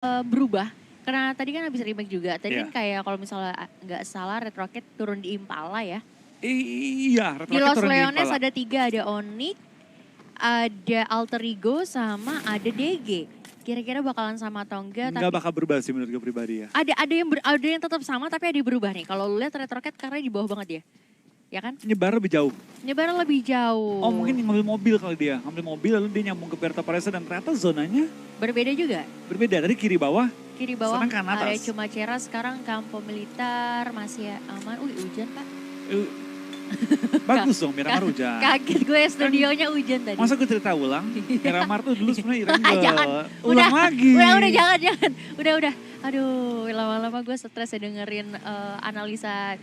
berubah, karena tadi kan habis remake juga. Tadi kan Iya. kayak kalau misalnya nggak salah Red Rocket turun di Impala ya. Iya, Red Di Rocket Los turun di Leones Impala. ada 3, ada Onyx, ada Alter Ego, sama ada DG. Kira-kira bakalan sama atau enggak, Nggak tapi bakal berubah sih menurut gue pribadi ya. ada yang tetap sama tapi ada yang berubah nih. Kalau lu lihat Red Rocket karena di bawah banget ya. Ya kan? Nyebar lebih jauh. Nyebar lebih Oh mungkin jauh. ngambil mobil kali dia. Ngambil mobil lalu dia nyambung ke Puerto Paresa dan ternyata zonanya Berbeda juga. berbeda. Tadi kiri bawah, Kiri bawah sekarang kanan area atas. Cumacera, sekarang Campo Militar masih aman. Hujan Pak. Eh, Bagus dong Miramar hujan. Kaget gue studionya hujan tadi. Masa gue cerita ulang? Miramar tuh dulu sebenarnya Irengel. Jangan. Ulang lagi. Udah jangan. Udah. Aduh, lama-lama gue stres ya dengerin analisa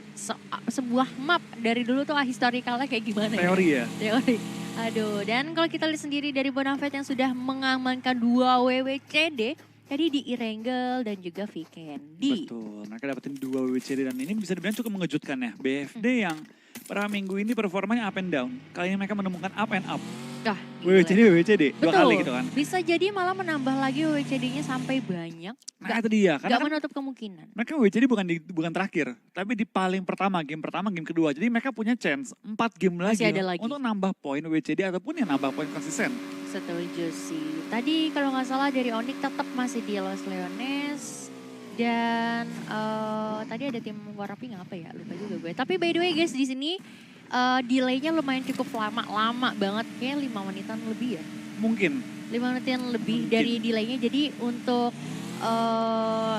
sebuah map dari dulu tuh historikalnya kayak gimana Teori ya? Teori. Aduh, dan kalau kita lihat sendiri dari Bonafide yang sudah mengamankan 2 WWCD, tadi di Irengel dan juga Vikendi. Betul, mereka dapetin 2 WWCD dan ini bisa dibilang cukup mengejutkan ya. BFD yang pada minggu ini performanya up and down. Kali ini mereka menemukan up and up. Wah, gila. WWCD 2 Betul. kali gitu kan. Bisa jadi malah menambah lagi WWCD-nya sampai banyak. Nah itu dia, karena Gak kan menutup kemungkinan. mereka WWCD bukan terakhir, tapi di paling pertama, game kedua. Jadi mereka punya chance 4 game Masih lagi, ada lagi. untuk nambah poin WWCD ataupun yang nambah poin konsisten. Setuju sih. Tadi kalau nggak salah dari Onyx tetap masih di Los Leones. Dan tadi ada tim warna pink apa ya? Lupa juga gue. Tapi by the way guys, di sini delay-nya lumayan cukup lama banget. Kayak 5 menitan lebih ya. Mungkin 5 menitan lebih Mungkin. dari delay-nya. Jadi untuk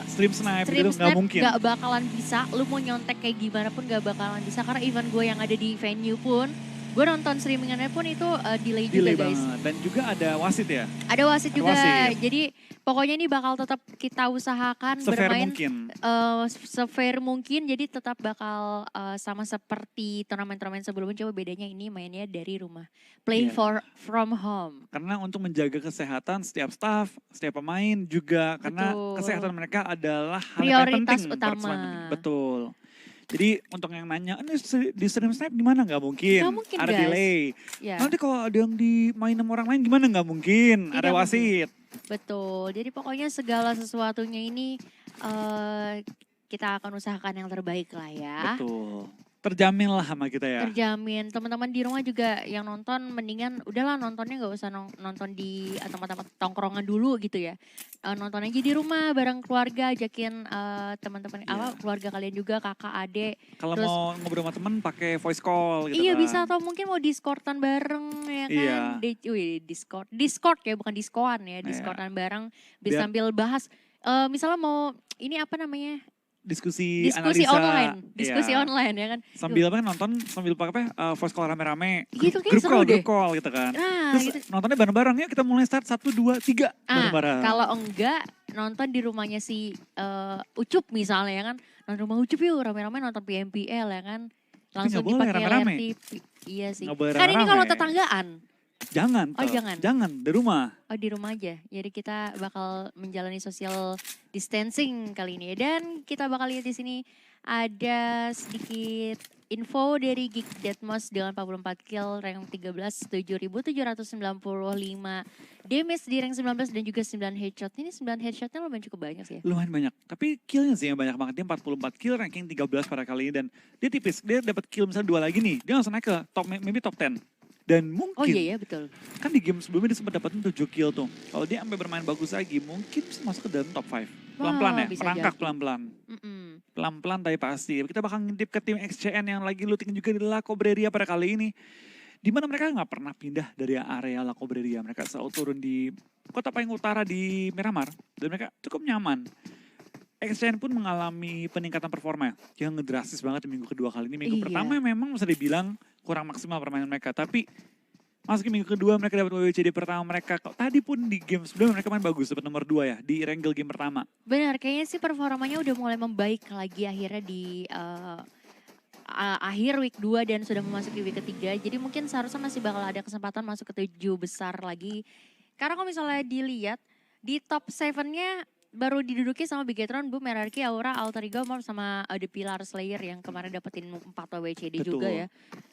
stream snipe stream gitu nggak snap mungkin. gak bakalan bisa. Lu mau nyontek kayak gimana pun gak bakalan bisa. Karena even gue yang ada di venue pun, gue nonton streamingannya pun itu delay juga guys. Banget. Dan juga ada wasit ya. Ada wasit juga. wasit. Jadi pokoknya ini bakal tetap kita usahakan Sefair bermain mungkin. sefair mungkin. Jadi tetap bakal sama seperti turnamen-turnamen sebelumnya. Coba bedanya ini mainnya dari rumah. Play Iya. from home. Karena untuk menjaga kesehatan setiap staff, setiap pemain juga. Karena Betul. kesehatan mereka adalah hal yang Prioritas penting. utama. Betul. Jadi untuk yang nanya, ini di stream snipe gimana? Nggak mungkin. Nggak mungkin, Ada guys. delay. Ya, Nanti kalau ada yang dimain sama orang lain gimana? Nggak mungkin. Tidak Ada wasit. betul. Jadi pokoknya segala sesuatunya ini kita akan usahakan yang terbaik lah ya. Betul. Terjamin lah sama kita ya. Terjamin. Teman-teman di rumah juga yang nonton mendingan udahlah nontonnya nggak usah nonton di tempat-tempat tongkrongan dulu gitu ya. Nonton aja di rumah bareng keluarga, ajakin teman-teman keluarga kalian juga, kakak, adik. Kalau Terus- mau ngobrol sama temen pakai voice call gitu Iya kan. bisa, atau mungkin mau Discordan bareng ya kan. Iya. Discord ya, bukan diskoan ya. Iya. Discordan bareng bisa Biar- sambil bahas. Misalnya mau ini apa namanya? Diskusi Diskusi analisa. online. Iya. Diskusi online ya kan. Sambil apa nonton, sambil pakai voice call rame-rame. Gitu kayak seru deh. Grup call gitu kan. Nah, Terus gitu. nontonnya bareng-bareng, yuk kita mulai start 1, 2, 3 bareng-bareng. Kalau enggak nonton di rumahnya si Ucup misalnya ya kan. Nonton rumah Ucup yuk rame-rame nonton PMPL ya kan. Langsung nggak boleh dipakai layar rame-rame. TV. Iya sih. Nggak boleh Kan ini rame-rame. kalau tetanggaan. Jangan. Oh, Tel. jangan. Jangan, di rumah. Oh di rumah aja. Jadi kita bakal menjalani social distancing kali ini. Dan kita bakal lihat di sini ada sedikit info dari Geek Deadmos dengan 44 kill, rank 13, 7.795 damage di rank 19 dan juga 9 headshot. Ini 9 headshotnya lumayan cukup banyak sih ya. Lumayan banyak. Tapi killnya sih yang banyak banget. Dia 44 kill, ranking 13 pada kali ini. Dan dia tipis. Dia dapat kill misalnya 2 lagi nih. Dia langsung naik ke top, maybe top 10. Dan mungkin, Oh iya ya betul. kan di game sebelumnya dia sempat dapetin 7 kill tuh. Kalau dia sampai bermain bagus lagi, mungkin bisa masuk ke dalam top 5. Pelan-pelan Wah, ya, bisa merangkak jadi. pelan-pelan. Mm-mm. Pelan-pelan tapi pasti. Kita bakal ngintip ke tim XCN yang lagi looting juga di La Cobreria pada kali ini. Di mana mereka nggak pernah pindah dari area La Cobreria. Mereka selalu turun di kota paling utara di Miramar. Dan mereka cukup nyaman. XCN pun mengalami peningkatan performa yang drastis banget di minggu kedua kali ini. Minggu Iya. pertama memang bisa dibilang kurang maksimal permainan mereka. Tapi masuk ke minggu kedua mereka dapat WWCD pertama mereka. Tadi pun di game sebelumnya mereka main bagus. Dapat nomor 2 ya di Wrangle game pertama. Benar, kayaknya sih performanya udah mulai membaik lagi akhirnya di akhir week 2 dan sudah memasuki week ketiga. Jadi mungkin seharusnya masih bakal ada kesempatan masuk ke 7 besar lagi. Karena kalau misalnya dilihat di top 7-nya baru diduduki sama Bigetron, Boom, Merarki, Aura, Alter Ego, Morph, sama The Pillar Slayer yang kemarin dapetin 4 WCD juga ya.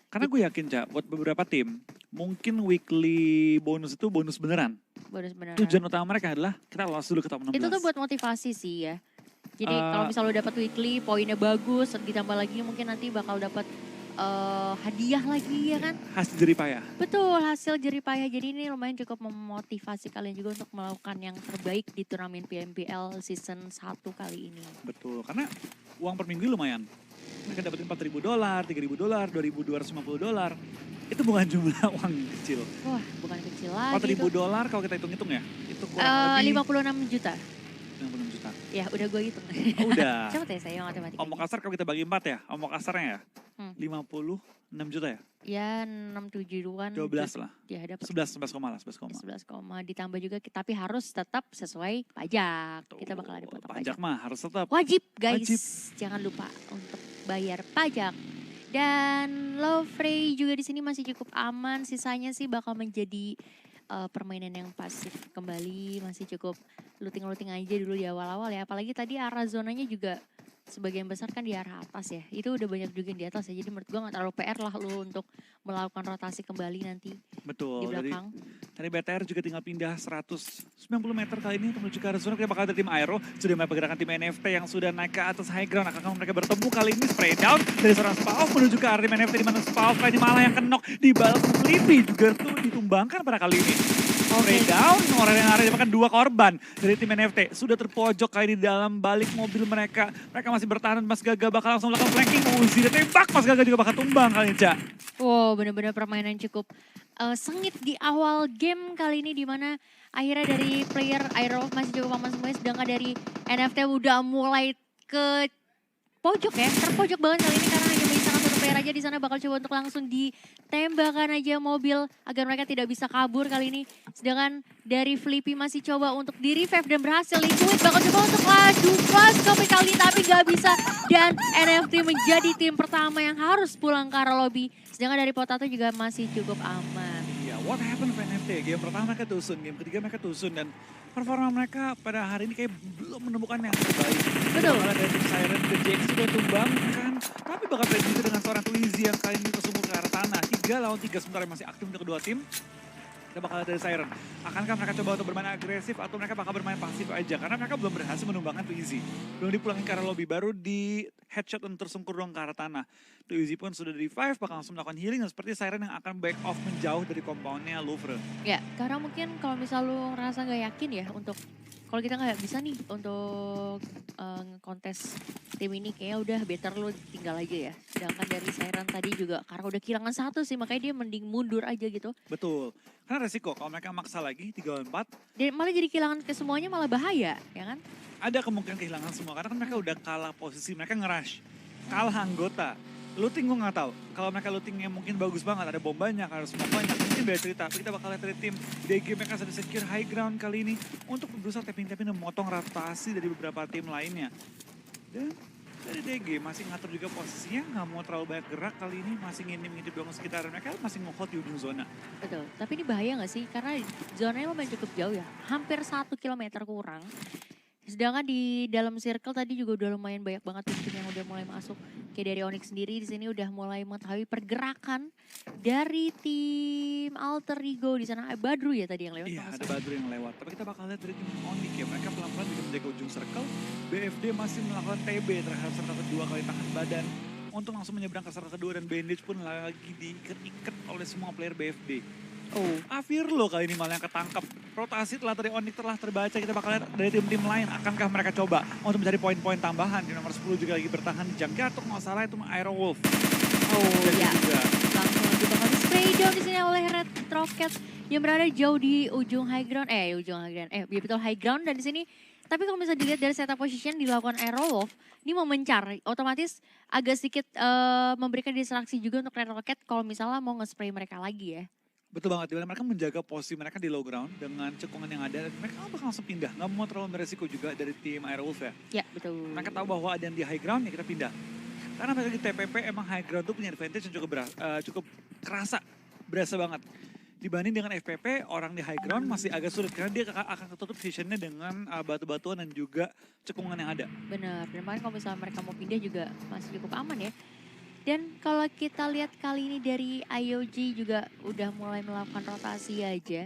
Karena gue yakin, Cak, buat beberapa tim, mungkin weekly bonus itu bonus beneran. Bonus beneran. Tujuan utama mereka adalah kita lolos dulu ke top 16. Itu tuh buat motivasi sih ya. Jadi kalau misalnya lo dapat weekly, poinnya bagus, ditambah lagi mungkin nanti bakal dapat hadiah lagi ya kan. Hasil jeripayah. Betul, hasil jeripayah. Jadi ini lumayan cukup memotivasi kalian juga untuk melakukan yang terbaik di turnamen PMPL season 1 kali ini. Betul, karena uang per minggu lumayan. Mereka dapetin $4.000, $3.000, $2.250. Itu bukan jumlah uang kecil. Wah, bukan kecil lagi. $4.000 kalau kita hitung-hitung ya, itu kurang lebih 56 juta. 56 juta. Ya, udah gue hitung. Oh, udah. Cepet ya saya matematika. Omong kasar kalau kita bagi 4 ya, omong kasarnya ya. 56 juta ya? Ya, 6-7-an. 12 lah. Ya, dapat 11 lah, 11. 11, ditambah juga tapi harus tetap sesuai pajak. Kita bakal ada potong pajak. Pajak mah harus tetap. Wajib guys, Wajib. Jangan lupa untuk bayar pajak. Dan Lovre juga di sini masih cukup aman, sisanya sih bakal menjadi permainan yang pasif kembali, masih cukup looting-looting aja dulu di awal-awal ya. Apalagi tadi arah zonanya juga sebagian besar kan di arah atas ya. Itu udah banyak juga yang di atas ya. Jadi menurut gue gak terlalu PR lah lu untuk melakukan rotasi kembali nanti. Betul. Di belakang. Tadi BTR juga tinggal pindah 190 meter kali ini untuk menuju ke arah zona. Kita bakal ada tim Aero. Sudah mulai pergerakan tim NFT yang sudah naik ke atas high ground. Akankah mereka bertemu kali ini? Spray down dari seorang Spaoff menuju ke arah tim NFT. Di mana Spaoff kali ini malah yang kenok di balas Flippy juga tuh ditumbangkan pada kali ini. Spray down, orang yang ada bahkan 2 korban dari tim NFT. Sudah terpojok kali ini di dalam balik mobil mereka. Mereka masih bertahan, Mas Gaga bakal langsung melakukan flanking. Uzi dan tembak, Mas Gaga juga bakal tumbang kali ini, Cak. Wow, benar-benar permainan cukup sengit di awal game kali ini. Dimana akhirnya dari player Aero masih cukup aman semuanya. Sedangkan dari NFT udah mulai ke pojok ya. Terpojok banget kali ini karena hanya menyisakan satu player aja di sana, bakal coba untuk langsung ditembakkan aja mobil agar mereka tidak bisa kabur kali ini. Sedangkan dari Flippy masih coba untuk di-revive dan berhasil. Liquid bakal coba untuk laju flash kopi kali ini tapi gak bisa. Dan NFT menjadi tim pertama yang harus pulang ke arah lobby. Sedangkan dari Potato juga masih cukup aman. Iya, what happened with NFT? Game pertama mereka tusun, game ketiga mereka tusun. Dan performa mereka pada hari ini kayak belum menemukan yang terbaik. Betul. Kalau dari tim Siren ke JX sudah tumbangkan. Tapi bakal terjadi juga dengan seorang Twizy yang kali ini tersumur ke arah tanah. 3 lawan 3 sementara masih aktif untuk kedua tim. Kita bakal dari Siren. Akankah mereka coba untuk bermain agresif atau mereka bakal bermain pasif aja? Karena mereka belum berhasil menumbangkan Twizy. Belum dipulangin ke arah lobby, baru di headshot untuk tersungkur doang ke arah tanah. Twizy pun sudah di revive, bakal langsung melakukan healing. Dan seperti Siren yang akan back off menjauh dari compoundnya Louvre. Ya, karena mungkin kalau misal lu ngerasa gak yakin ya untuk kalau kita nggak bisa nih untuk kontes tim ini kayaknya udah better lu tinggal aja ya. Sedangkan dari Siren tadi juga karena udah kehilangan 1 sih makanya dia mending mundur aja gitu. Betul. Karena resiko kalau mereka maksa lagi 3 lawan 4. Dan malah jadi kehilangan ke semuanya malah bahaya ya kan. Ada kemungkinan kehilangan semua karena kan mereka udah kalah posisi, mereka nge-rush. Kalah anggota. Looting gue gak tahu. Kalau mereka lootingnya mungkin bagus banget, ada bom banyak, ada semua banyak, mungkin beda cerita. Tapi kita bakal lihat dari tim DG mereka sudah secure high ground kali ini untuk berusaha tapping-tapping dan memotong rotasi dari beberapa tim lainnya. Dan dari DG masih ngatur juga posisinya, nggak mau terlalu banyak gerak kali ini, masih ngintip doang sekitar mereka, masih nge-hold di ujung zona. Betul, tapi ini bahaya gak sih? Karena zonanya lumayan cukup jauh ya, hampir 1 kilometer kurang. Sedangkan di dalam circle tadi juga udah lumayan banyak banget tim yang udah mulai masuk. Kayak dari Onyx sendiri di sini udah mulai mengetahui pergerakan dari tim Alter Ego di sana. Badru ya tadi yang lewat. Iya, ada Badru yang lewat. Tapi kita bakal lihat dari tim Onyx ya. Mereka pelan-pelan juga menjaga ujung circle. BFD masih melakukan TB terhadap circle kedua kali tahan badan. Untuk langsung menyeberang ke circle kedua dan Bandage pun lagi diikat-ikat oleh semua player BFD. Oh, Avirlo kali ini malah yang ketangkap. Rotasi telah dari Onyx telah terbaca. Kita bakal lihat dari tim-tim lain. Akankah mereka coba untuk mencari poin-poin tambahan. Di nomor 10 juga lagi bertahan di Junkyard. Atau nggak salah itu Aero Wolf. ya. Juga. Langsung aja bakal di spray down di sini oleh Red Rocket yang berada jauh di ujung high ground. Ya betul high ground dan di sini. Tapi kalau misalnya dilihat dari setup position dilakukan Aero Wolf, ini mau mencar, otomatis agak sedikit memberikan distraksi juga untuk Red Rocket kalau misalnya mau nge-spray mereka lagi ya. Betul banget, dimana mereka menjaga posisi mereka di low ground dengan cekungan yang ada. Dan mereka bakal langsung pindah, nggak mau terlalu beresiko juga dari tim Aero Wolf ya. Ya betul. Mereka tahu bahwa ada yang di high ground, ya kita pindah. Karena mereka di TPP emang high ground tuh punya advantage yang cukup kerasa, berasa banget. Dibanding dengan FPP, orang di high ground masih agak sulit karena dia akan ketutup positionnya dengan batu-batuan dan juga cekungan yang ada. Bener, dan makanya kalau misalnya mereka mau pindah juga masih cukup aman ya. Dan kalau kita lihat kali ini dari IOG juga udah mulai melakukan rotasi aja.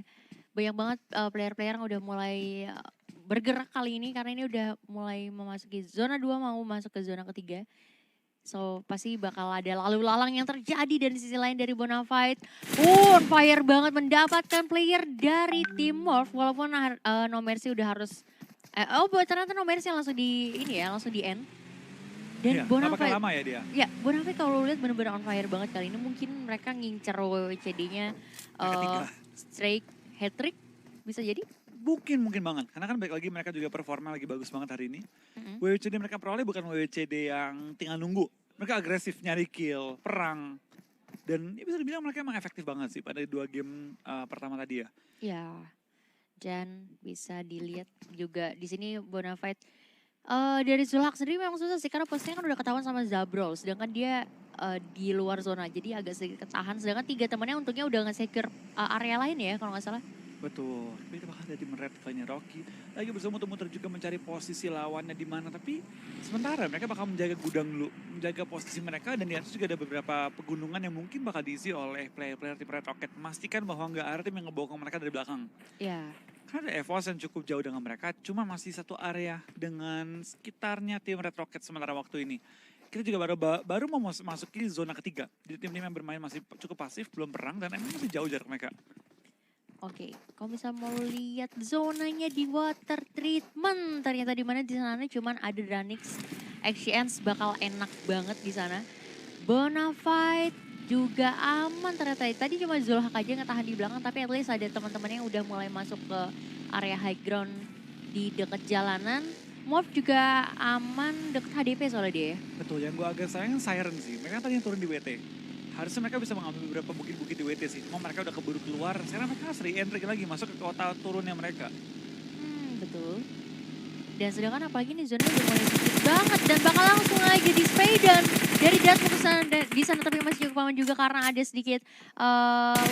Banyak banget player-player yang udah mulai bergerak kali ini karena ini udah mulai memasuki zona 2 mau masuk ke zona ketiga. So pasti bakal ada lalu lalang yang terjadi dan di sisi lain dari Bonafide. On fire banget mendapatkan player dari tim Morph walaupun No Mercy udah harus ternyata No Mercy langsung di ini ya, langsung di end. Dan Iya, nggak pakai Bonafide, lama ya dia. ya Bonafide kalau lihat bener-bener on fire banget kali ini. Mungkin mereka ngincer WWCD-nya Ketiga. straight hat-trick, bisa jadi. Mungkin banget. Karena kan balik lagi mereka juga performa lagi bagus banget hari ini. Mm-mm. WWCD mereka peroleh bukan WWCD yang tinggal nunggu. Mereka agresif, nyari kill, perang. Dan ya bisa dibilang mereka emang efektif banget sih pada 2 game pertama tadi ya. Ya, dan bisa dilihat juga di sini Bonafide dari Zulhak sendiri memang susah sih karena posisinya kan udah ketahuan sama Zabrol, sedangkan dia di luar zona jadi agak sedikit ketahan. Sedangkan 3 temannya untungnya udah nge-secure area lain ya kalau nggak salah. Betul, tapi itu bakal ada tim Red Fire Rocky. Lagi bersama muter-muter juga mencari posisi lawannya di mana. Tapi sementara mereka bakal menjaga gudang dulu, menjaga posisi mereka. Dan di atas juga ada beberapa pegunungan yang mungkin bakal diisi oleh player-player tim Red Rocket. Memastikan bahwa nggak ada tim yang ngebokong mereka dari belakang. Ya, Karena ada EVOS yang cukup jauh dengan mereka, cuma masih satu area dengan sekitarnya tim Red Rocket sementara waktu ini. Kita juga baru mau masuki zona ketiga. Jadi tim-tim yang bermain masih cukup pasif, belum perang, dan emang masih jauh jarak mereka. oke. Kalau misalnya mau lihat zonanya di water treatment, ternyata di mana di sana cuman ada Dranix. XCNs bakal enak banget di sana. Bonafide juga aman ternyata. Tadi cuma Zulhak aja yang tahan di belakang, tapi at least ada teman-temannya yang udah mulai masuk ke area high ground di dekat jalanan. Morph juga aman deket HDP soalnya dia ya. Betul, yang gue agak sayang Siren sih. Mereka tadi yang turun di WT. Harusnya mereka bisa mengambil beberapa bukit-bukit di WT sih. Cuma mereka udah keburu keluar. Sekarang mereka harus re-entry lagi masuk ke kota turunnya mereka. Betul. Dan sedangkan apalagi nih zona udah mulai sedikit banget dan bakal langsung aja di spray dan dari Datmo ke sana di sana tapi masih cukup aman juga karena ada sedikit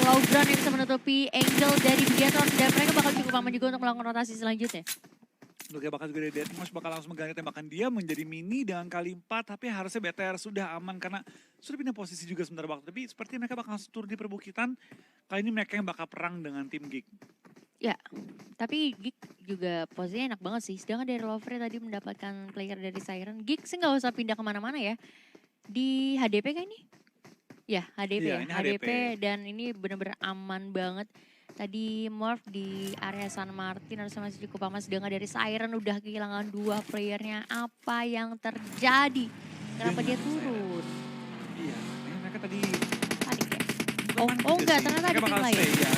low ground yang bisa menutupi angle dari Bigator dan mereka bakal cukup aman juga untuk melakukan rotasi selanjutnya. Luka bakal juga dari Deathmosh bakal langsung mengganti tembakan dia menjadi mini dengan kali 4. Tapi harusnya BTR sudah aman karena sudah pindah posisi juga sebentar waktu. Tapi seperti mereka bakal langsung turun di perbukitan. Kali ini mereka yang bakal perang dengan tim Geek. Ya, tapi Geek juga posisinya enak banget sih. Sedangkan dari Lovre tadi mendapatkan player dari Siren. Geek sih nggak usah pindah kemana-mana ya. Di HDP kan ini? Ya, HDP Iya, ya. ini HDP HDP. dan ini bener-bener aman banget. Tadi Morph di area San Martin harusnya masih cukup aman. Sedangkan dari Siren udah kehilangan 2 playernya. Apa yang terjadi? Kenapa dia Dengan turun? Iya, mereka tadi Panik ya? bukan Oh, panik oh juga enggak, sih. ternyata ada Mereka tim bakal lain. stay ya.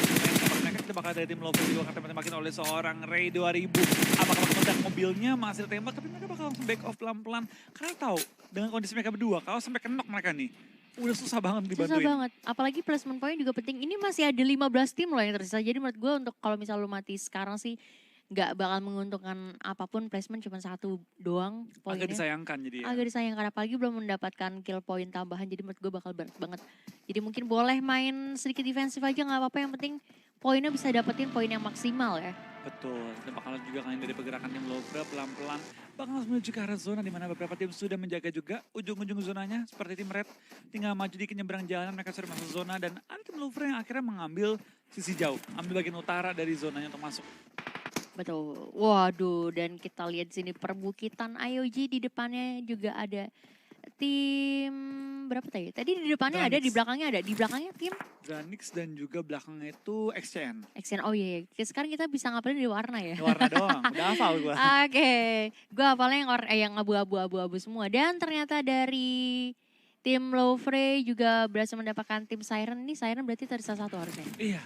Mereka kita bakal ada tim Lover juga akan tembakin oleh seorang Ray 2000. Apakah meledak mobilnya masih tembak tapi mereka bakal langsung back off pelan-pelan. Karena tahu dengan kondisi mereka berdua kalau sampai kenok mereka nih udah susah banget dibantuin. Susah banget. Apalagi placement point juga penting. Ini masih ada 15 tim loh yang tersisa. Jadi menurut gue untuk kalau misal lu mati sekarang sih nggak bakal menguntungkan apapun, placement cuma 1 doang poinnya. Agak disayangkan jadi ya. Agak disayangkan apalagi belum mendapatkan kill point tambahan. Jadi menurut gue bakal berat banget. Jadi mungkin boleh main sedikit defensif aja nggak apa-apa. Yang penting poinnya bisa dapetin poin yang maksimal ya. Betul, dan bakal juga kalian dari pergerakan tim Lovre pelan-pelan bakal langsung menuju ke arah zona di mana beberapa tim sudah menjaga juga ujung-ujung zonanya seperti tim Red tinggal maju di nyebrang jalan mereka sudah masuk zona dan ada tim Lovre yang akhirnya mengambil sisi jauh, ambil bagian utara dari zonanya untuk masuk. Betul. Waduh, dan kita lihat di sini perbukitan IOG di depannya juga ada tim berapa tadi? Tadi di depannya ada, Dranix. di belakangnya ada. Di belakangnya tim Dranix dan juga belakangnya itu XCN. Action. Oh iya, iya. Sekarang kita bisa ngapalin di warna ya. Warna doang, udah hafal gua. Oke, gue hafalnya yang abu-abu semua. Dan ternyata dari tim Lovre juga berhasil mendapatkan tim Siren. Ini Siren berarti tersisa 1 harusnya. Iya,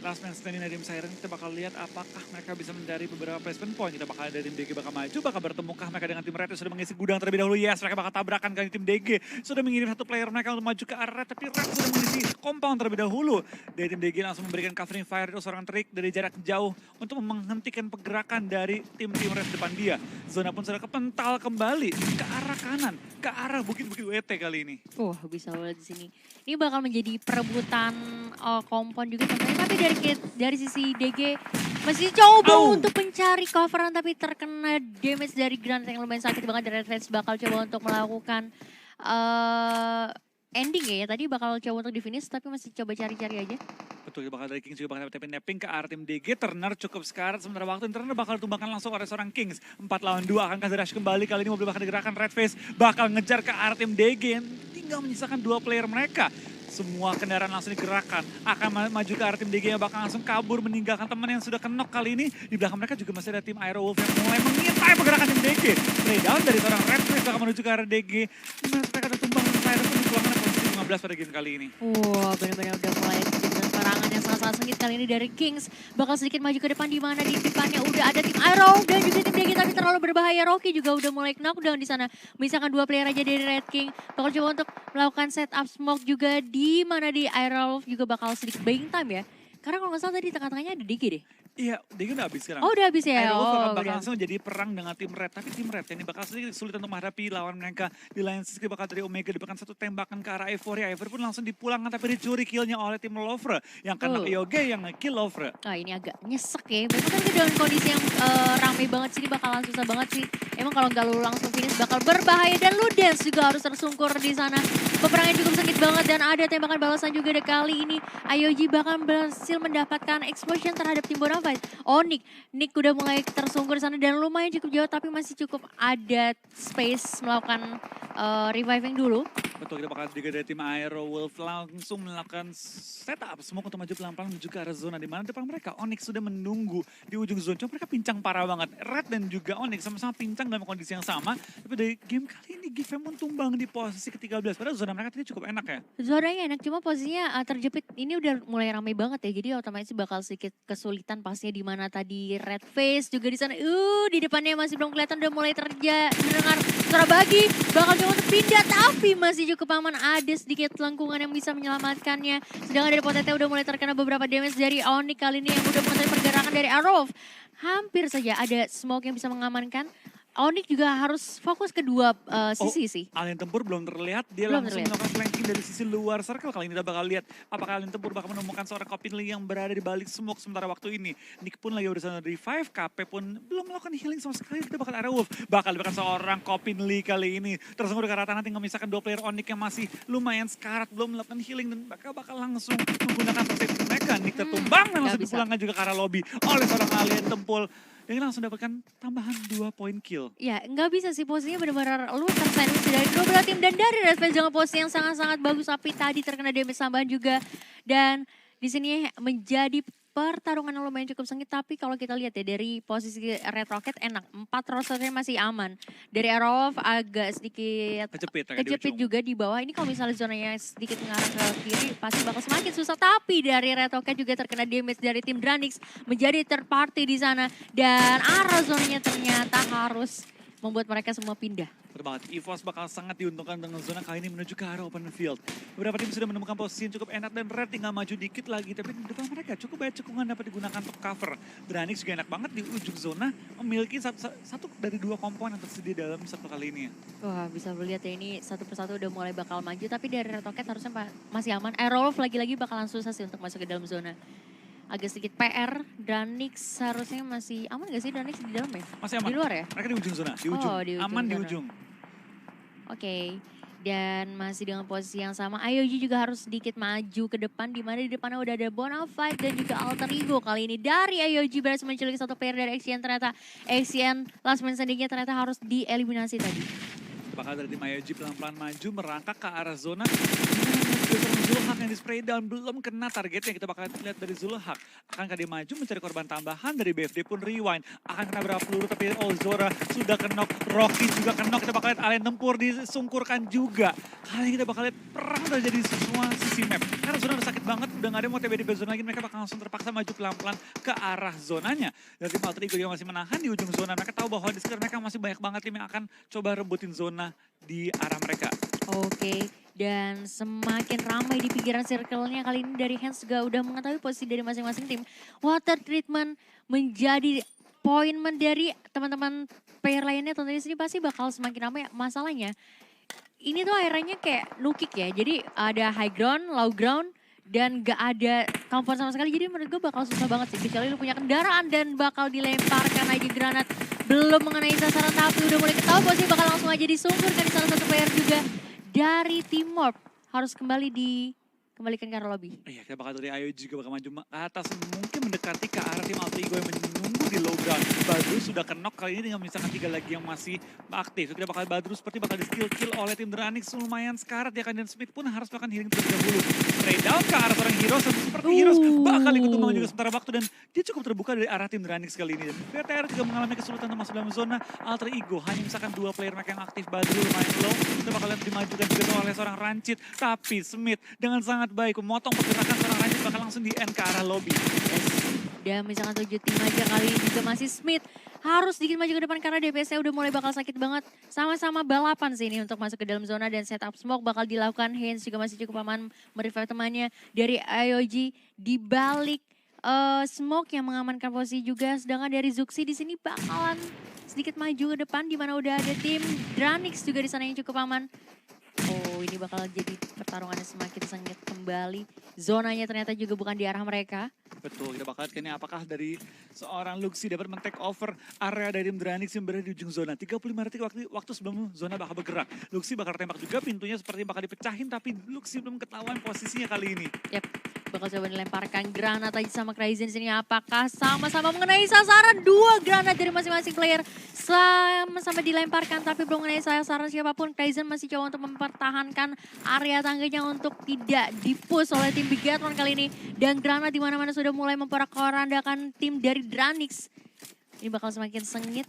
last man standing dari tim Siren. Kita bakal lihat apakah mereka bisa mencari beberapa placement point. Kita bakal dari tim DG bakal maju, bakal bertemukah mereka dengan tim Red yang sudah mengisi gudang terlebih dahulu. Yes, mereka bakal tabrakan kali tim DG. Sudah mengirim satu player mereka untuk maju ke arah Red, tapi Red sudah mengisi compound terlebih dahulu. Dari tim DG langsung memberikan covering fire itu seorang trik dari jarak jauh untuk menghentikan pergerakan dari tim-tim Red depan dia. Zona pun sudah kepental kembali ke arah kanan, ke arah bukit-bukit WT kali ini. Wah, bisa lihat di sini. Ini bakal menjadi perebutan kompon juga tentunya. Tapi dari sisi DG masih coba untuk mencari coveran, tapi terkena damage dari granat yang lumayan sakit banget. Dari Red Face bakal coba untuk melakukan ending ya. Tadi bakal coba untuk di finish, tapi masih coba cari-cari aja. Betul, bakal dari Kings juga bakal tapping ke arah tim DG. Turner cukup sekarat, sementara waktu Turner bakal ditumbangkan langsung oleh seorang Kings. 4 lawan 2 akan kasih rush kembali, kali ini mobil bakal digerakkan. Red Face bakal ngejar ke arah tim DG yang tinggal menyisakan 2 player mereka. Semua kendaraan langsung digerakkan, akan maju ke arah tim DG yang bakal langsung kabur meninggalkan teman yang sudah kenok kali ini. Di belakang mereka juga masih ada tim Aero Wolf yang mulai mengintai pergerakan tim DG. Playdown dari seorang Red Face bakal menuju ke arah DG. Mereka udah tumbang dan Siren pun dipulangkan posisi 15 pada game kali ini. Wah, benar-benar udah mulai dengan perangan yang sangat-sangat sengit kali ini dari Kings. Bakal sedikit maju ke depan, di mana di depannya udah ada tim Arrow dan juga tim DG, tapi terlalu berbahaya. Rocky juga udah mulai knockdown di sana. Misalkan 2 player aja dari Red King. Bakal coba untuk melakukan setup smoke juga, di mana di Arrow juga bakal sedikit buying time ya. Karena kalau nggak salah tadi tengah-tengahnya ada DG deh. Iya, DG udah habis sekarang. Oh, udah habis ya? Aero Wolf bakal udah. langsung jadi perang dengan tim Red. Tapi tim Red ini bakal sedikit sulit untuk menghadapi lawan mereka. Di lain sisi bakal dari Omega diberikan satu tembakan ke arah Euphoria. Euphoria pun langsung dipulangkan, tapi dicuri killnya oleh tim Lovre. Yang kena Yoge yang nge-kill Lovre. Nah, ini agak nyesek ya. Memang kan dengan kondisi yang ramai banget sih, bakalan susah banget sih. Emang kalau nggak lu langsung finish bakal berbahaya, dan Ludens juga harus tersungkur di sana. Peperangan cukup sakit banget, dan ada tembakan balasan juga deh kali ini. Ayoji bahkan berhasil mendapatkan explosion terhadap tim Bonafide. Oh, Nick udah mulai tersungkur di sana dan lumayan cukup jauh, tapi masih cukup ada space melakukan reviving dulu. Betul, kita bakal juga dari tim Aero Wolf langsung melakukan setup smoke untuk maju pelan-pelan menuju ke arah zona, di mana depan mereka Onyx sudah menunggu di ujung zona. Cuma mereka pincang parah banget. Red dan juga Onyx sama-sama pincang dalam kondisi yang sama. Tapi dari game kali ini GiveM pun tumbang di posisi ke-13. Padahal zona mereka tadi cukup enak ya. Zonanya enak, cuma posisinya terjepit. Ini udah mulai ramai banget ya, jadi otomatis bakal sedikit kesulitan pastinya, di mana tadi Red Face juga di sana. Di depannya masih belum kelihatan, udah mulai mendengar suara bagi. Bakal coba untuk pindah, tapi masih cukup aman. Ada sedikit lengkungan yang bisa menyelamatkannya. Sedangkan dari Potete udah mulai terkena beberapa damage dari Onyx kali ini, yang udah mengetahui pergerakan dari Arrow. Hampir saja ada smoke yang bisa mengamankan. Onyx juga harus fokus ke dua sisi sih. Alien Tempur belum terlihat, dia langsung melakukan flanking dari sisi luar circle. Kali ini kita bakal lihat apakah Alien Tempur bakal menemukan seorang Copinly yang berada di balik smoke sementara waktu ini. Nick pun lagi berusaha revive, KP pun belum melakukan healing sama sekali. Kita bakal Aero Wolf, bakal diberikan seorang Copinly kali ini. Tersungkur ke arah tanah, tinggal memisahkan 2 player Onyx yang masih lumayan sekarat, belum melakukan healing, dan bakal langsung menggunakan persepsi mereka. Nick tertumbang dan langsung dipulangkan juga ke arah lobby oleh seorang Alien Tempur. Dan langsung dapatkan tambahan 2 poin kill. Ya, nggak bisa sih, posisinya benar-benar lu tersandwich dari kedua belah tim. Dan dari Red Face dengan posisi yang sangat-sangat bagus, tapi tadi terkena damage tambahan juga. Dan di sini menjadi pertarungan yang lumayan cukup sengit, tapi kalau kita lihat ya dari posisi Red Rocket enak, 4 rosternya masih aman. Dari Arrow agak sedikit kejepit juga di bawah. Ini kalau misalnya zonanya sedikit mengarah ke kiri, pasti bakal semakin susah. Tapi dari Red Rocket juga terkena damage dari tim Dranix, menjadi third party di sana. Dan arah zonanya ternyata harus membuat mereka semua pindah. Betul banget, EVOS bakal sangat diuntungkan dengan zona kali ini menuju ke arah open field. Beberapa tim sudah menemukan posisi yang cukup enak, dan Red tinggal maju dikit lagi. Tapi di depan mereka cukup banyak cekungan dapat digunakan untuk cover. Dranix juga enak banget di ujung zona, memiliki satu dari 2 komponen yang tersedia dalam satu kali ini. Wah, bisa lihat ya, ini satu persatu udah mulai bakal maju. Tapi dari Red Rocket harusnya masih aman. Aero Wolf lagi-lagi bakalan susah sih untuk masuk ke dalam zona. Agak sedikit PR, Dranix harusnya masih aman gak sih? Dranix di dalam ya? Masih aman. Di luar ya? Mereka di ujung zona, di ujung. Aman di ujung. Oke. Dan masih dengan posisi yang sama, Ayoji juga harus sedikit maju ke depan, di mana di depannya udah ada Bonafide dan juga Alter Ego. Kali ini dari Ayoji berhasil menculik satu player dari XCN, ternyata XCN last man standing-nya ternyata harus dieliminasi tadi. Bakal dari tim Ayoji pelan-pelan maju merangkak ke arah zona. juga seorang Zulhak yang di spray down, belum kena targetnya. Kita bakal lihat dari Zulhak. Akankah dia maju mencari korban tambahan dari BFD pun rewind. Akan kena berapa peluru tapi Zora sudah kenok, Rocky juga kenok. Kita bakal lihat Alien tempur disungkurkan juga. Kali ini kita bakal lihat perang terjadi di semua sisi map. Karena zona udah sakit banget, udah gak ada mau TB di zona lagi. Mereka bakal langsung terpaksa maju pelan-pelan ke arah zonanya. Dan tim Alter Ego juga masih menahan di ujung zona. Mereka tahu bahwa di sekitar mereka masih banyak banget tim yang akan coba rebutin zona di arah mereka. Oke, dan semakin ramai di pikiran circle-nya kali ini dari Hands juga udah mengetahui posisi dari masing-masing tim. Water treatment menjadi poin dari teman-teman player lainnya, tentunya sini pasti bakal semakin ramai. Masalahnya, ini tuh airnya kayak nukik ya, jadi ada high ground, low ground, dan gak ada comfort sama sekali. Jadi menurut gue bakal susah banget sih, kecuali lu punya kendaraan dan bakal dilemparkan aja granat. Belum mengenai sasaran tapi udah mulai ketahui posisi bakal langsung aja disungkurkan di salah satu player juga. Dari tim Morph harus dikembalikan ke arah lobby. Iya, kita bakal dari Ayo juga bakal maju ke atas, mungkin mendekati ke arah tim Alter Ego yang menunggu di low ground. Badrus sudah kenok kali ini, tinggal misalkan 3 lagi yang masih aktif. Kita bakal Badrus seperti bakal di skill kill oleh tim Dranix, lumayan sekarat. Dia akan dan Smith pun harus melakukan healing terlebih dahulu. Spray down ke arah seorang Heroes, dan seperti Heroes bakal ikut tumbang juga sementara waktu, dan dia cukup terbuka dari arah tim Dranix kali ini. Dan VTR juga mengalami kesulitan untuk masuk dalam zona. Alter Ego hanya misalkan 2 player mereka yang aktif. Badrus lumayan low, kita bakal lihat dimajukan juga oleh seorang Rancid, tapi Smith dengan sangat baik memotong pergerakan seorang Rancid, bakal langsung di end ke arah lobby. Yes. Dan misalkan 7 tim aja kali ini juga masih Smith harus sedikit maju ke depan karena DPS-nya udah mulai bakal sakit banget. Sama-sama balapan sih ini untuk masuk ke dalam zona dan setup smoke bakal dilakukan. Haynes juga masih cukup aman merevive temannya dari IOG di balik smoke yang mengamankan posisi juga. Sedangkan dari Zuxi di sini bakalan sedikit maju ke depan di mana udah ada tim Dranix juga di sana yang cukup aman. Oh, ini bakal jadi pertarungannya semakin sengit kembali. Zonanya ternyata juga bukan di arah mereka. Betul, kita bakal lihat ini apakah dari seorang Luxi dapat men-take over area dari tim Dranix yang berada di ujung zona. 35 detik waktu sebelum zona bakal bergerak. Luxi bakal tembak juga, pintunya seperti bakal dipecahin, tapi Luxi belum ketahuan posisinya kali ini. Yap, bakal coba dilemparkan granat aja sama Crazen sini. Apakah sama-sama mengenai sasaran? 2 granat dari masing-masing player sama-sama dilemparkan, tapi belum mengenai sasaran siapapun. Crazen masih coba untuk mempertahankan area tangganya untuk tidak dipush oleh tim Bigatron kali ini. Dan granat di mana-mana sudah mulai memporak-porandakan tim dari Dranix. Ini bakal semakin sengit.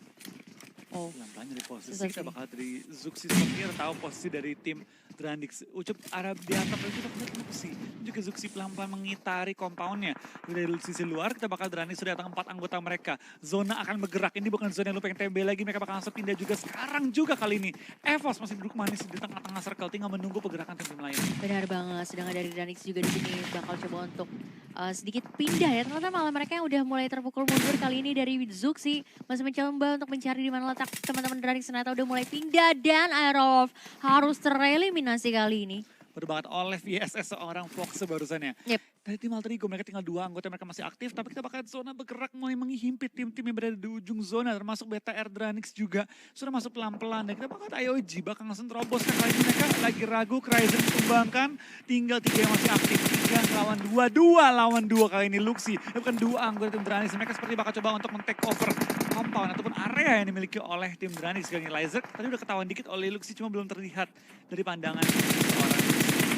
Oh, Pelan-pelan dari posisi, kita bakal dari Zuxi Sokir tahu posisi dari tim Dranix. Ucup Arab di atas itu kita lihat Luxi. Juga Zuxi pelan-pelan mengitari compoundnya. Dari sisi luar kita bakal Dranix sudah datang 4 anggota mereka. Zona akan bergerak. Ini bukan zona yang lu pengen TB lagi. Mereka bakal langsung pindah juga sekarang juga kali ini. Evos masih duduk manis di tengah-tengah circle. Tinggal menunggu pergerakan tim lain. benar banget. Sedangkan dari Dranix juga di sini bakal coba untuk sedikit pindah ya. Ternyata malah mereka yang udah mulai terpukul mundur kali ini dari Zuxi. Masih mencoba untuk mencari di mana letak teman-teman Dranix, ternyata udah mulai pindah dan Aerof harus tereliminasi kali ini. Betul banget, oleh VSS seorang Fox barusannya. Yep. Dari tim Alter Ego mereka tinggal 2 anggota, mereka masih aktif, tapi kita bakal zona bergerak mulai menghimpit tim-tim yang berada di ujung zona, termasuk BTR Dranix juga sudah masuk pelan-pelan, dan kita bakal IOG bakal langsung terobos kan kali ini. Mereka lagi ragu, Crazen dikembangkan, tinggal 3 yang masih aktif, 3 lawan 2, 2 lawan 2 kali ini Luxi, bukan 2 anggota tim Dranix. Mereka seperti bakal coba untuk men-take over compound ataupun area yang dimiliki oleh tim Dranix kali ini. Lyzerk tadi udah ketahuan dikit oleh Luxi, cuma belum terlihat dari pandangan seorang.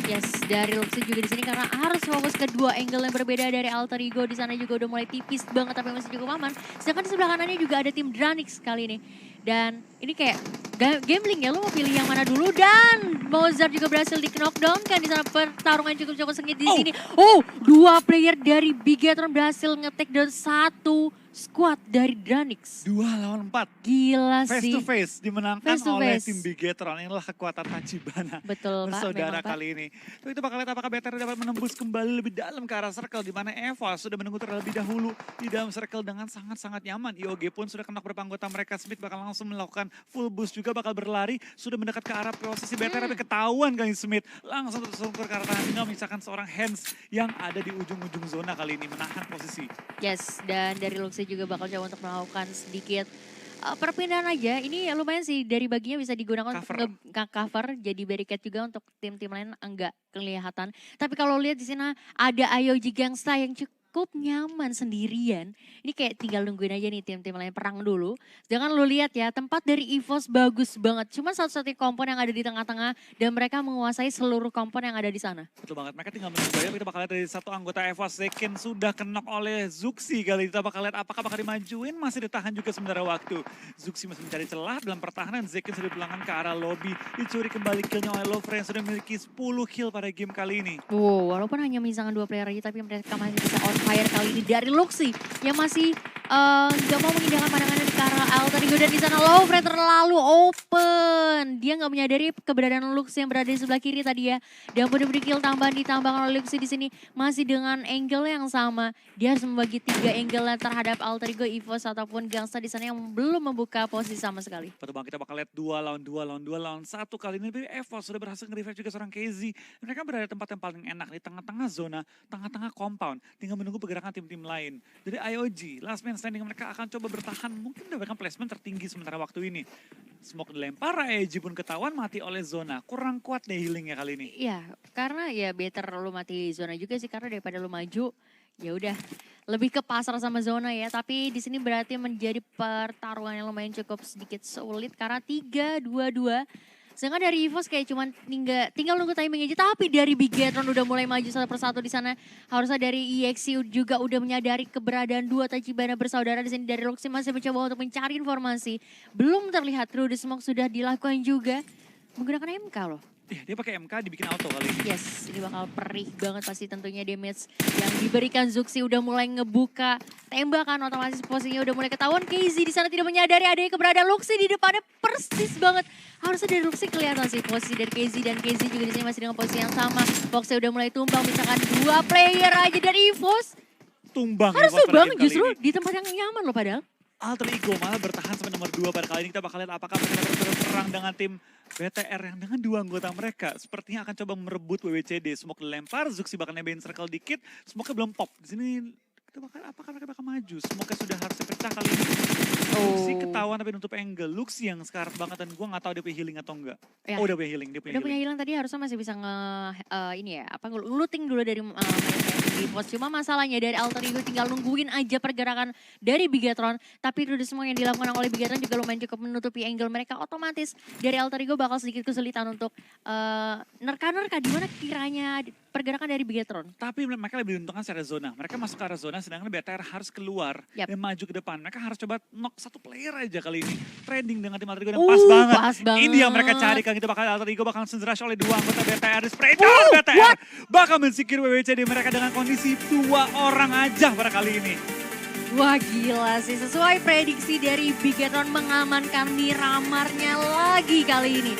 Yes, dari Luxi juga di sini karena harus fokus ke 2 angle yang berbeda dari Alter Ego. Di sana juga udah mulai tipis banget tapi masih cukup aman. Sedangkan di sebelah kanannya juga ada tim Dranix kali ini. Dan ini kayak gambling ya, lo mau pilih yang mana dulu. Dan Mozart juga berhasil di knockdown kan di sana. Pertarungan cukup sengit di sini. Oh, 2 player dari Bigatron berhasil nge-take down 1 squad dari Dranix. 2 lawan 4. Gila Face sih. to face dimenangkan Face to oleh face. tim Bigatron. Inilah kekuatan Tachibana Betul Pak, bersaudara memang Pak. kali ini. Tapi kita bakal lihat apakah BTR dapat menembus kembali lebih dalam ke arah circle, di mana Eva sudah menunggu terlebih dahulu di dalam circle dengan sangat-sangat nyaman. IOG pun sudah kena beberapa anggota mereka. Smith bakal langsung melakukan full boost juga, bakal berlari, sudah mendekat ke arah posisi BTR, tapi ketahuan kali Smith langsung tersungkur ke arah tangan. Tinggal misalkan seorang Hands yang ada di ujung-ujung zona kali ini menahan posisi. Yes, dan dari Luxi juga bakal coba untuk melakukan sedikit perpindahan aja. Ini lumayan sih, dari baginya bisa digunakan Cover. untuk cover, jadi barricade juga untuk tim-tim lain enggak kelihatan. Tapi kalau lihat di sini ada IOG Gangsta yang cukup cukup nyaman sendirian. Ini kayak tinggal nungguin aja nih tim-tim lain perang dulu. Jangan lu lihat ya, tempat dari EVOS bagus banget. Cuma satu-satunya kompon yang ada di tengah-tengah dan mereka menguasai seluruh kompon yang ada di sana. Betul banget, mereka tinggal menunggu aja. Kita bakal lihat dari satu anggota EVOS, Zekin sudah kenok oleh Zuxi kali ini. Kita bakal lihat apakah bakal dimajuin, masih ditahan juga sebenarnya waktu. Zuxi masih mencari celah dalam pertahanan, Zekin sudah dipulangkan ke arah lobby. Dicuri kembali killnya oleh Lovre yang sudah memiliki 10 kill pada game kali ini. Wow, walaupun hanya menyisakan 2 player aja, tapi mereka masih bisa on fire kali ini dari Luxi yang masih nggak mau mengindahkan pandangannya ke arah Alter Ego, dan di sana Lovre terlalu open. Dia nggak menyadari keberadaan Luxi yang berada di sebelah kiri tadi ya. Dan benar-benar kill tambahan ditambahkan oleh Luxi di sini masih dengan angle yang sama. Dia harus membagi 3 angle terhadap Alter Ego, EVOS ataupun Gangsta di sana yang belum membuka posisi sama sekali. Betul banget, kita bakal lihat 2 lawan 2 lawan 2 lawan 1 kali ini. EVOS sudah berhasil nge-revive juga seorang KZ. Mereka berada di tempat yang paling enak di tengah-tengah zona, tengah-tengah compound. Tinggal menunggu pergerakan tim-tim lain. Dari IOG, last man standing, mereka akan coba bertahan. Mungkin mendapatkan placement tertinggi sementara waktu ini. Smoke dilempar, IOG pun ketahuan mati oleh zona. Kurang kuat deh healingnya kali ini. Iya, karena ya better lu mati zona juga sih, karena daripada lu maju, ya udah lebih ke pasar sama zona ya. Tapi di sini berarti menjadi pertarungan yang lumayan cukup sedikit sulit karena 3-2-2. Sedangkan dari EVOS kayak cuman tinggal nunggu timing aja. Tapi dari Bigetron udah mulai maju satu persatu di sana. Harusnya dari EXE juga udah menyadari keberadaan 2 Tachibana bersaudara di sini. Dari Luxi masih mencoba untuk mencari informasi. Belum terlihat through the smoke sudah dilakukan juga. Menggunakan MK loh. Iya, dia pakai MK dibikin auto kali ini. Yes, ini bakal perih banget pasti tentunya damage yang diberikan Zuxi udah mulai ngebuka tembakan, otomatis posisinya udah mulai ketahuan. KZ di sana tidak menyadari adanya keberadaan Luxi di depannya persis banget. Harusnya dari Luxi kelihatan sih posisi dari KZ, dan KZ juga di sini masih dengan posisi yang sama. Foxnya udah mulai tumbang, misalkan 2 player aja dari EVOS. Tumbang Harus EVOS pada tumbang game kali justru ini. di tempat yang nyaman loh padahal. Alter Ego malah bertahan sampai nomor 2 pada kali ini. Kita bakal lihat apakah mereka berperang dengan tim BTR yang dengan 2 anggota mereka. Sepertinya akan coba merebut WWCD. Smoke dilempar, Zuxi bakal nebein circle dikit. Smoke-nya belum pop. Di sini kita apakah mereka bakal maju? Smoke-nya sudah harusnya pecah kali ini. Luxi ketahuan tapi nutup angle. Luxi yang sekarat banget dan gue gak tahu dia punya healing atau enggak. Ya. Oh udah punya healing, dia punya Udah punya healing. hilang tadi, harusnya masih bisa looting dulu dari EVOS. Cuma masalahnya dari Alter Ego tinggal nungguin aja pergerakan dari Bigetron. Tapi itu semua yang dilakukan oleh Bigetron juga lumayan cukup menutupi angle mereka. Otomatis dari Alter Ego bakal sedikit kesulitan untuk nerka-nerka di mana kiranya pergerakan dari Bigetron. Tapi mereka lebih diuntungkan secara zona. Mereka masuk ke arah zona sedangkan BTR harus keluar dan maju ke depan. Mereka harus coba knock 1 player aja kali ini. Trading dengan tim Alter Ego dan pas banget. Ini yang mereka carikan. Kita bakal Alter Ego bakal senjerash oleh 2 anggota BTR. Di spray down BTR. Bakal mensikir WWCD mereka dengan kondisi 2 orang aja pada kali ini. Wah gila sih, sesuai prediksi dari Bigetron mengamankan Miramarnya lagi kali ini.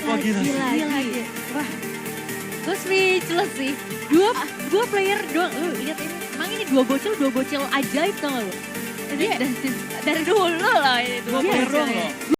Wah gila sih. Gila. Wah, gue speechless sih. Dua player doang, lihat ini. Emang ini dua bocil ajaib tau gak lu? Dari dulu lah ini. 2 player doang loh.